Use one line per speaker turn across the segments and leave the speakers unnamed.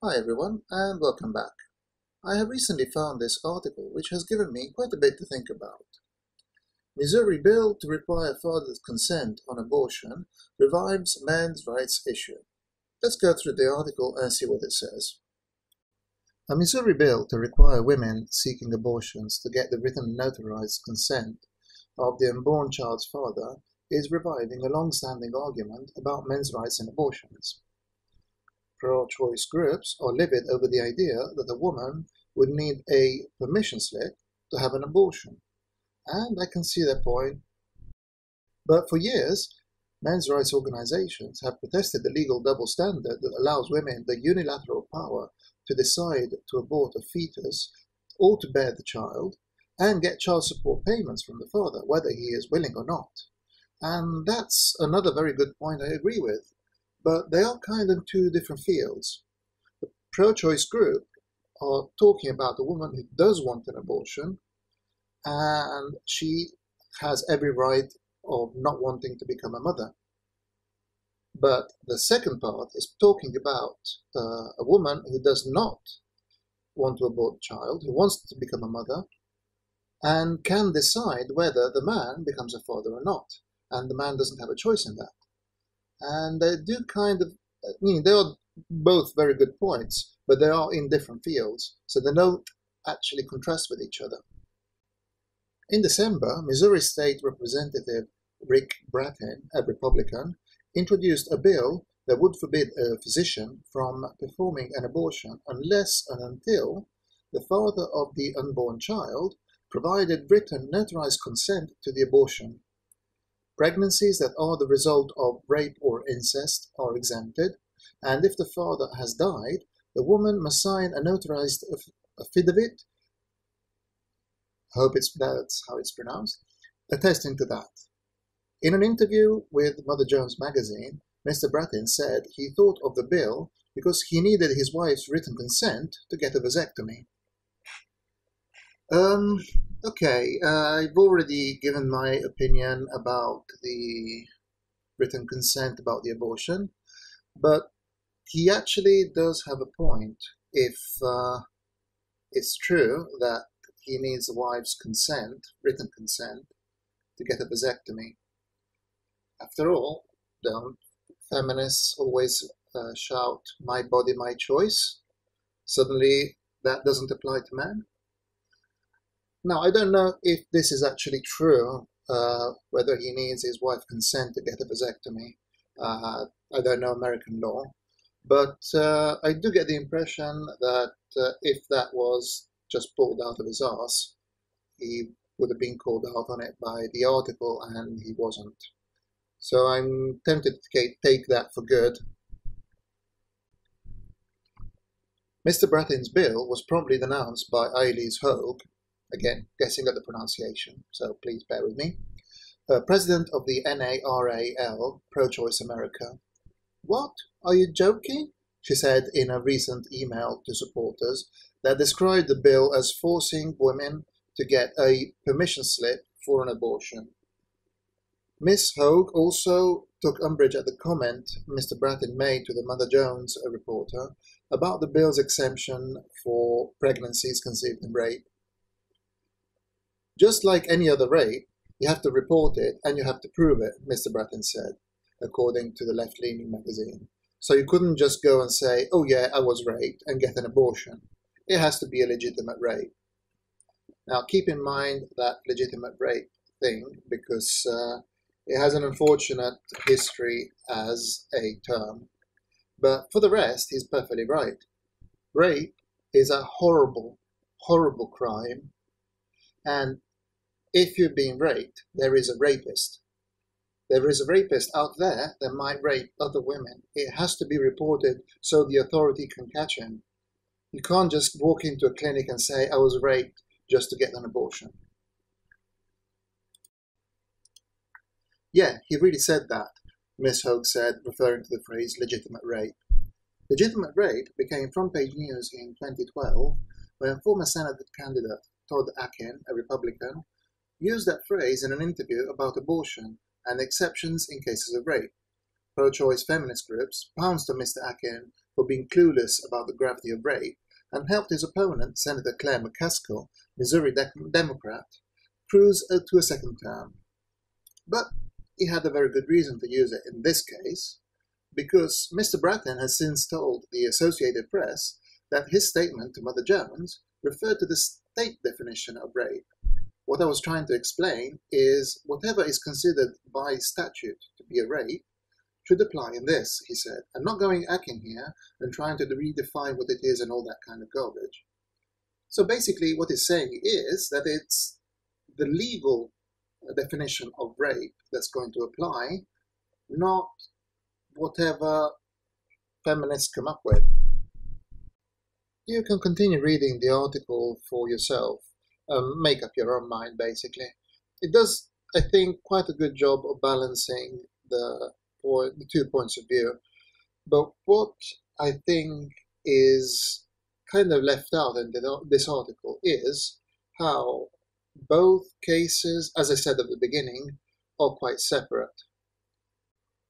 Hi everyone, and welcome back. I have recently found this article which has given me quite a bit to think about. Missouri bill to require father's consent on abortion revives men's rights issue. Let's go through the article and see what it says. A Missouri bill to require women seeking abortions to get the written notarized consent of the unborn child's father is reviving a long-standing argument about men's rights in abortions. Pro-choice groups are livid over the idea that a woman would need a permission slip to have an abortion, and I can see their point. But for years, men's rights organizations have protested the legal double standard that allows women the unilateral power to decide to abort a fetus or to bear the child and get child support payments from the father, whether he is willing or not. And that's another very good point I agree with. But they are kind of two different fields. The pro-choice group are talking about a woman who does want an abortion, and she has every right of not wanting to become a mother. But the second part is talking about a woman who does not want to abort a child, who wants to become a mother, and can decide whether the man becomes a father or not. And the man doesn't have a choice in that. And they do kind of, they are both very good points, but they are in different fields, so they don't actually contrast with each other. In December, Missouri State Representative Rick Brattin, a Republican, introduced a bill that would forbid a physician from performing an abortion unless and until the father of the unborn child provided written notarized consent to the abortion. Pregnancies that are the result of rape or incest are exempted, and if the father has died, the woman must sign a notarized affidavit, I hope that's how it's pronounced, attesting to that. In an interview with Mother Jones magazine, Mr. Brattin said he thought of the bill because he needed his wife's written consent to get a vasectomy. Okay, I've already given my opinion about the written consent about the abortion, but he actually does have a point if it's true that he needs a wife's consent, written consent, to get a vasectomy. After all, don't feminists always shout, "My body, my choice"? Suddenly that doesn't apply to men? Now, I don't know if this is actually true, whether he needs his wife's consent to get a vasectomy. I don't know American law, but I do get the impression that if that was just pulled out of his arse, he would have been called out on it by the article, and he wasn't. So I'm tempted to take that for good. Mr. Brattin's bill was promptly denounced by Eilis Hogue, again, guessing at the pronunciation, so please bear with me, president of the NARAL, Pro-Choice America. "What? Are you joking?" she said in a recent email to supporters that described the bill as forcing women to get a permission slip for an abortion. Ms. Hogue also took umbrage at the comment Mr. Brattin made to the Mother Jones reporter about the bill's exemption for pregnancies conceived in rape. "Just like any other rape, you have to report it and you have to prove it," Mr. Brattin said, according to the left-leaning magazine. So you couldn't just go and say, "Oh yeah, I was raped," and get an abortion. It has to be a legitimate rape. Now keep in mind that legitimate rape thing, because it has an unfortunate history as a term. But for the rest, he's perfectly right. Rape is a horrible, horrible crime. And if you're being raped, there is a rapist. There is a rapist out there that might rape other women. It has to be reported so the authority can catch him. You can't just walk into a clinic and say, "I was raped," just to get an abortion. "Yeah, he really said that," Ms. Hogue said, referring to the phrase legitimate rape. Legitimate rape became front-page news in 2012 when former Senate candidate Todd Akin, a Republican, used that phrase in an interview about abortion and exceptions in cases of rape. Pro-choice feminist groups pounced on Mr. Akin for for being clueless about the gravity of rape and helped his opponent, Senator Claire McCaskill, Missouri Democrat, cruise to a second term. But he had a very good reason to use it in this case, because Mr. Bratton has since told the Associated Press that his statement to Mother Jones referred to the state definition of rape. What I was trying to explain is whatever is considered by statute to be a rape should apply in this, he said. I'm not going hacking here and trying to redefine what it is and all that kind of garbage. So basically what he's saying is that it's the legal definition of rape that's going to apply, not whatever feminists come up with. You can continue reading the article for yourself, make up your own mind basically. It does, I think, quite a good job of balancing the 2 points of view, but what I think is kind of left out in this article is how both cases, as I said at the beginning, are quite separate.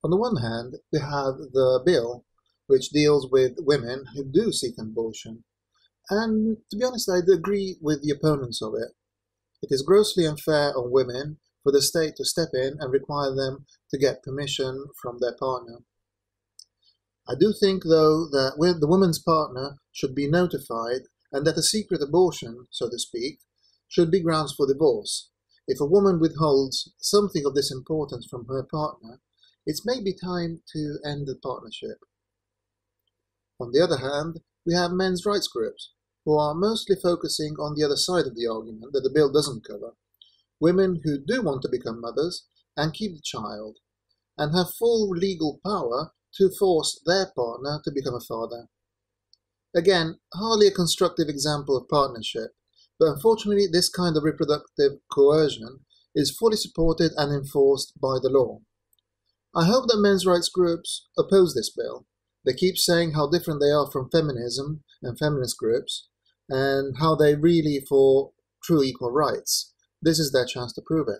On the one hand, we have the bill, which deals with women who do seek an abortion, and to be honest, I'd agree with the opponents of it. It is grossly unfair on women for the state to step in and require them to get permission from their partner. I do think, though, that the woman's partner should be notified and that a secret abortion, so to speak, should be grounds for divorce. If a woman withholds something of this importance from her partner, it's maybe time to end the partnership. On the other hand, we have men's rights groups, who are mostly focusing on the other side of the argument that the bill doesn't cover. Women who do want to become mothers and keep the child, and have full legal power to force their partner to become a father. Again, hardly a constructive example of partnership, but unfortunately this kind of reproductive coercion is fully supported and enforced by the law. I hope that men's rights groups oppose this bill. They keep saying how different they are from feminism and feminist groups, and how they're really for true equal rights. This is their chance to prove it.